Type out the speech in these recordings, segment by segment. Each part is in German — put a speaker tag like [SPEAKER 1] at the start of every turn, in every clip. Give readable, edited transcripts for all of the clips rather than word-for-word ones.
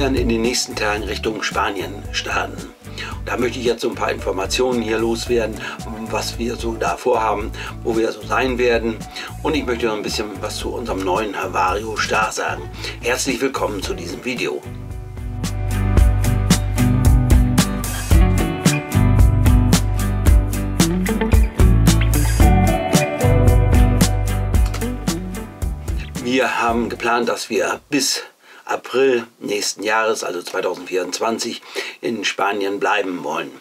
[SPEAKER 1] werden in den nächsten Tagen Richtung Spanien starten. Da möchte ich jetzt so ein paar Informationen hier loswerden, was wir so da vorhaben, wo wir so sein werden. Und ich möchte noch ein bisschen was zu unserem neuen Vario Star sagen. Herzlich willkommen zu diesem Video. Wir haben geplant, dass wir bis April nächsten Jahres, also 2024, in Spanien bleiben wollen.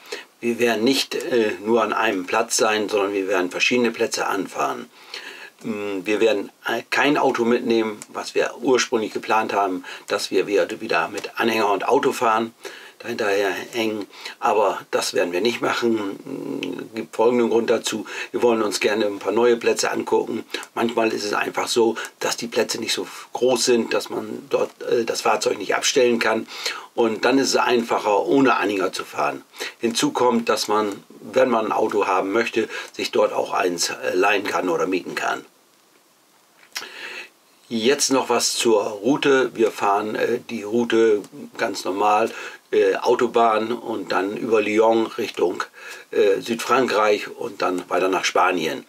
[SPEAKER 1] Wir werden nicht nur an einem Platz sein, sondern wir werden verschiedene Plätze anfahren. Wir werden kein Auto mitnehmen, was wir ursprünglich geplant haben, dass wir wieder mit Anhänger und Auto fahren, dahinterher hängen. Aber das werden wir nicht machen. Es gibt folgenden Grund dazu. Wir wollen uns gerne ein paar neue Plätze angucken. Manchmal ist es einfach so, dass die Plätze nicht so groß sind, dass man dort das Fahrzeug nicht abstellen kann. Und dann ist es einfacher, ohne Anhänger zu fahren. Hinzu kommt, dass man, wenn man ein Auto haben möchte, sich dort auch eins leihen kann oder mieten kann. Jetzt noch was zur Route. Wir fahren die Route ganz normal, Autobahn und dann über Lyon Richtung Südfrankreich und dann weiter nach Spanien.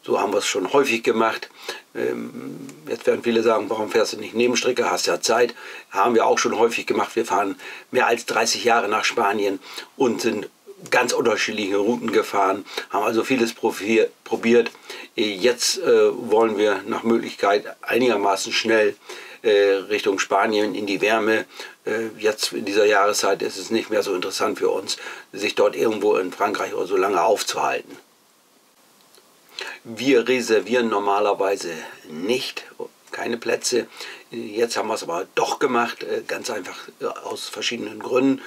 [SPEAKER 1] So haben wir es schon häufig gemacht. Jetzt werden viele sagen, warum fährst du nicht Nebenstrecke, hast ja Zeit. Haben wir auch schon häufig gemacht. Wir fahren mehr als 30 Jahre nach Spanien und sind ganz unterschiedliche Routen gefahren, haben also vieles probiert. Jetzt wollen wir nach Möglichkeit einigermaßen schnell Richtung Spanien in die Wärme. Jetzt in dieser Jahreszeit ist es nicht mehr so interessant für uns, sich dort irgendwo in Frankreich oder so lange aufzuhalten. Wir reservieren normalerweise nicht, keine Plätze. Jetzt haben wir es aber doch gemacht, ganz einfach aus verschiedenen Gründen.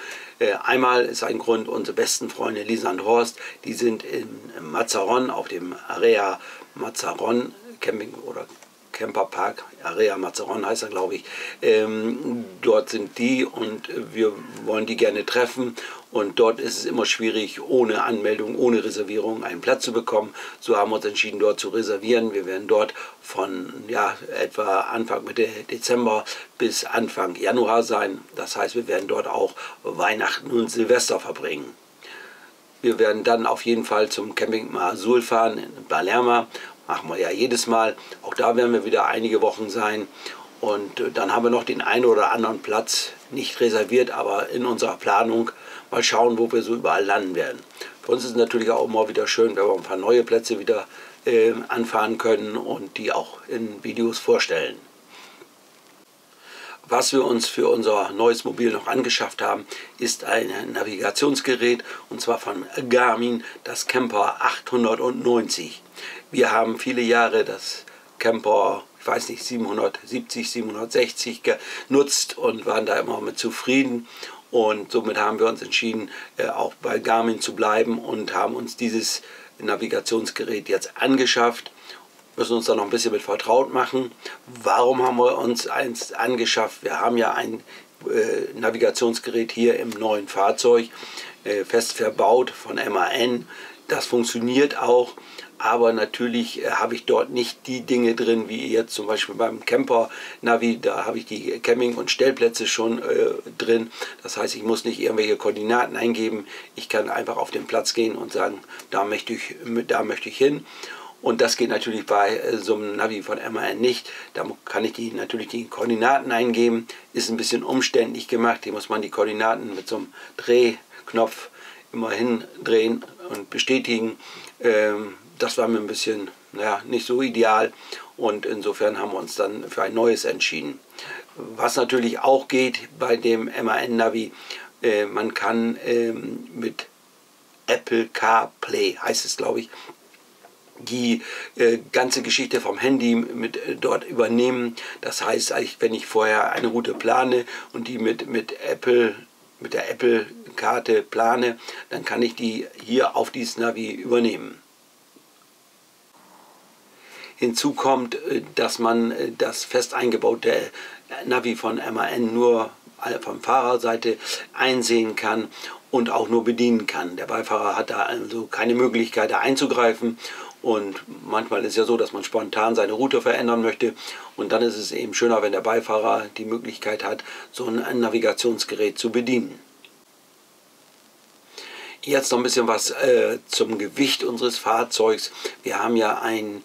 [SPEAKER 1] Einmal ist ein Grund, unsere besten Freunde Lisa und Horst, die sind in Mazarrón auf dem Area Mazarrón Camping oder Camperpark, Area Mazarrón heißt er, glaube ich. Dort sind die und wir wollen die gerne treffen. Und dort ist es immer schwierig, ohne Anmeldung, ohne Reservierung einen Platz zu bekommen. So haben wir uns entschieden, dort zu reservieren. Wir werden dort von etwa Anfang Mitte Dezember bis Anfang Januar sein. Das heißt, wir werden dort auch Weihnachten und Silvester verbringen. Wir werden dann auf jeden Fall zum Camping Mar Azul fahren in Palermo. Machen wir ja jedes Mal. Auch da werden wir wieder einige Wochen sein. Und dann haben wir noch den einen oder anderen Platz nicht reserviert, aber in unserer Planung. Mal schauen, wo wir so überall landen werden. Für uns ist es natürlich auch immer wieder schön, wenn wir ein paar neue Plätze wieder anfahren können und die auch in Videos vorstellen. Was wir uns für unser neues Mobil noch angeschafft haben, ist ein Navigationsgerät, und zwar von Garmin, das Camper 890. Wir haben viele Jahre das Camper, ich weiß nicht, 770, 760 genutzt und waren da immer mit zufrieden. Und somit haben wir uns entschieden, auch bei Garmin zu bleiben und haben uns dieses Navigationsgerät jetzt angeschafft. Müssen uns da noch ein bisschen mit vertraut machen. Warum haben wir uns eins angeschafft? Wir haben ja ein Navigationsgerät hier im neuen Fahrzeug, fest verbaut von MAN. Das funktioniert auch. Aber natürlich habe ich dort nicht die Dinge drin, wie jetzt zum Beispiel beim Camper-Navi. Da habe ich die Camping- und Stellplätze schon drin. Das heißt, ich muss nicht irgendwelche Koordinaten eingeben. Ich kann einfach auf den Platz gehen und sagen, da möchte ich hin. Und das geht natürlich bei so einem Navi von MAN nicht. Da kann ich natürlich die Koordinaten eingeben. Ist ein bisschen umständlich gemacht. Hier muss man die Koordinaten mit so einem Drehknopf immer hindrehen und bestätigen. Das war mir ein bisschen nicht so ideal und insofern haben wir uns dann für ein neues entschieden. Was natürlich auch geht bei dem MAN Navi, man kann mit Apple CarPlay, heißt es glaube ich, die ganze Geschichte vom Handy mit dort übernehmen. Das heißt, wenn ich vorher eine Route plane und die mit der Apple-Karte plane, dann kann ich die hier auf dieses Navi übernehmen. Hinzu kommt, dass man das fest eingebaute Navi von MAN nur von Fahrerseite einsehen kann und auch nur bedienen kann. Der Beifahrer hat da also keine Möglichkeit, da einzugreifen Und manchmal ist es ja so, dass man spontan seine Route verändern möchte. Und dann ist es eben schöner, wenn der Beifahrer die Möglichkeit hat, so ein Navigationsgerät zu bedienen. Jetzt noch ein bisschen was zum Gewicht unseres Fahrzeugs. Wir haben ja ein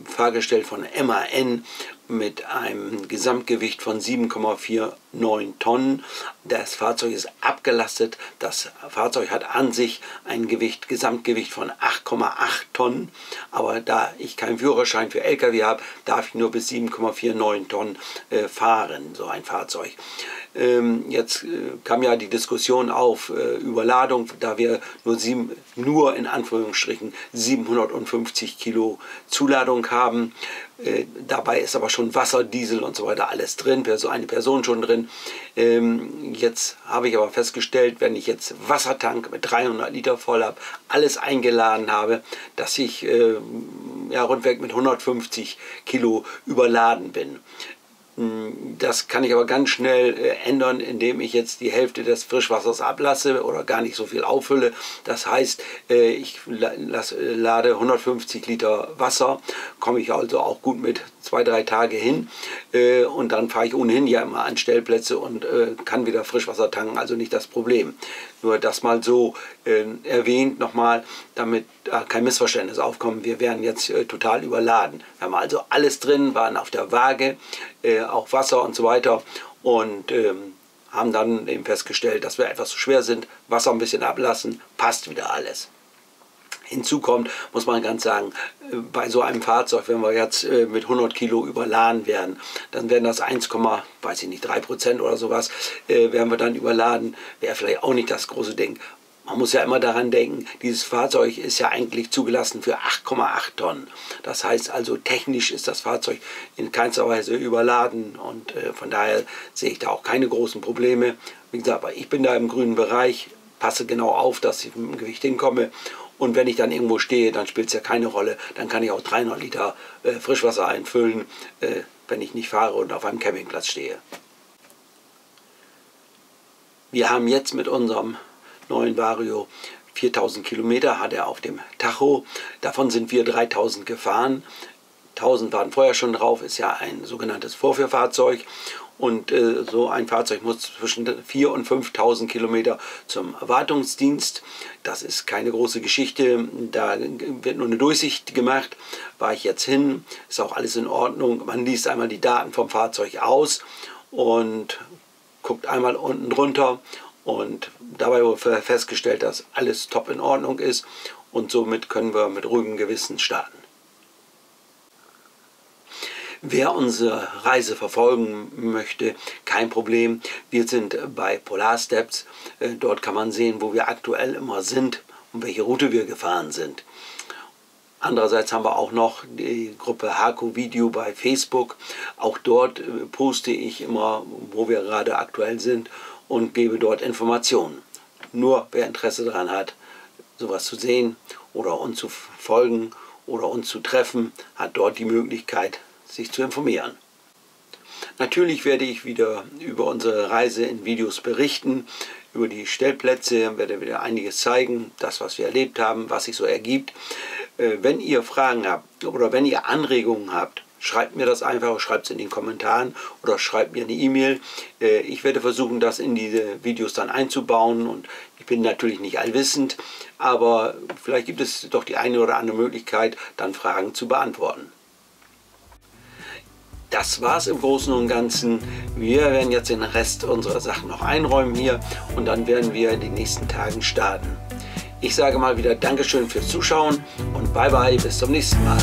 [SPEAKER 1] Fahrgestell von MAN mit einem Gesamtgewicht von 7,49 Tonnen. Das Fahrzeug ist abgelastet. Das Fahrzeug hat an sich ein Gesamtgewicht von 8,8 Tonnen. Aber da ich keinen Führerschein für LKW habe, darf ich nur bis 7,49 Tonnen fahren, so ein Fahrzeug. Jetzt kam ja die Diskussion auf Überladung, da wir nur in Anführungsstrichen 750 Kilo Zuladung haben. Dabei ist aber schon Wasser, Diesel und so weiter alles drin, eine Person schon drin. Jetzt habe ich aber festgestellt, wenn ich jetzt Wassertank mit 300 Liter voll habe, alles eingeladen habe, dass ich ja, rundweg mit 150 Kilo überladen bin. Das kann ich aber ganz schnell ändern, indem ich jetzt die Hälfte des Frischwassers ablasse oder gar nicht so viel auffülle. Das heißt, ich lade 150 Liter Wasser, komme ich also auch gut mit 2-3 Tage hin und dann fahre ich ohnehin ja immer an Stellplätze und kann wieder Frischwasser tanken, also nicht das Problem. Nur das mal so erwähnt nochmal, damit kein Missverständnis aufkommt. Wir werden jetzt total überladen. Wir haben also alles drin, waren auf der Waage, auch Wasser und so weiter und haben dann eben festgestellt, dass wir etwas zu schwer sind. Wasser ein bisschen ablassen, passt wieder alles. Hinzu kommt, muss man ganz sagen, bei so einem Fahrzeug, wenn wir jetzt mit 100 Kilo überladen werden, dann werden das 3% oder sowas, werden wir dann überladen. Wäre vielleicht auch nicht das große Ding. Man muss ja immer daran denken, dieses Fahrzeug ist ja eigentlich zugelassen für 8,8 Tonnen. Das heißt also, technisch ist das Fahrzeug in keinster Weise überladen und von daher sehe ich da auch keine großen Probleme. Wie gesagt, aber ich bin da im grünen Bereich, passe genau auf, dass ich mit dem Gewicht hinkomme. Und wenn ich dann irgendwo stehe, dann spielt es ja keine Rolle. Dann kann ich auch 300 Liter Frischwasser einfüllen, wenn ich nicht fahre und auf einem Campingplatz stehe. Wir haben jetzt mit unserem neuen Vario 4000 Kilometer, hat er auf dem Tacho. Davon sind wir 3000 gefahren. 1000 waren vorher schon drauf, ist ja ein sogenanntes Vorführfahrzeug. Und so ein Fahrzeug muss zwischen 4.000 und 5.000 Kilometer zum Wartungsdienst. Das ist keine große Geschichte, da wird nur eine Durchsicht gemacht. War ich jetzt hin, ist auch alles in Ordnung. Man liest einmal die Daten vom Fahrzeug aus und guckt einmal unten drunter. Und dabei wurde festgestellt, dass alles top in Ordnung ist und somit können wir mit ruhigem Gewissen starten. Wer unsere Reise verfolgen möchte, kein Problem. Wir sind bei Polarsteps. Dort kann man sehen, wo wir aktuell immer sind und welche Route wir gefahren sind. Andererseits haben wir auch noch die Gruppe Haku Video bei Facebook. Auch dort poste ich immer, wo wir gerade aktuell sind und gebe dort Informationen. Nur wer Interesse daran hat, sowas zu sehen oder uns zu folgen oder uns zu treffen, hat dort die Möglichkeit, sich zu informieren. Natürlich werde ich wieder über unsere Reise in Videos berichten, über die Stellplätze, werde wieder einiges zeigen, das was wir erlebt haben, was sich so ergibt. Wenn ihr Fragen habt oder wenn ihr Anregungen habt, schreibt mir das einfach, schreibt es in den Kommentaren oder schreibt mir eine E-Mail. Ich werde versuchen, das in diese Videos dann einzubauen und ich bin natürlich nicht allwissend, aber vielleicht gibt es doch die eine oder andere Möglichkeit, dann Fragen zu beantworten. Das war es im Großen und Ganzen. Wir werden jetzt den Rest unserer Sachen noch einräumen hier und dann werden wir in den nächsten Tagen starten. Ich sage mal wieder Dankeschön fürs Zuschauen und bye bye, bis zum nächsten Mal.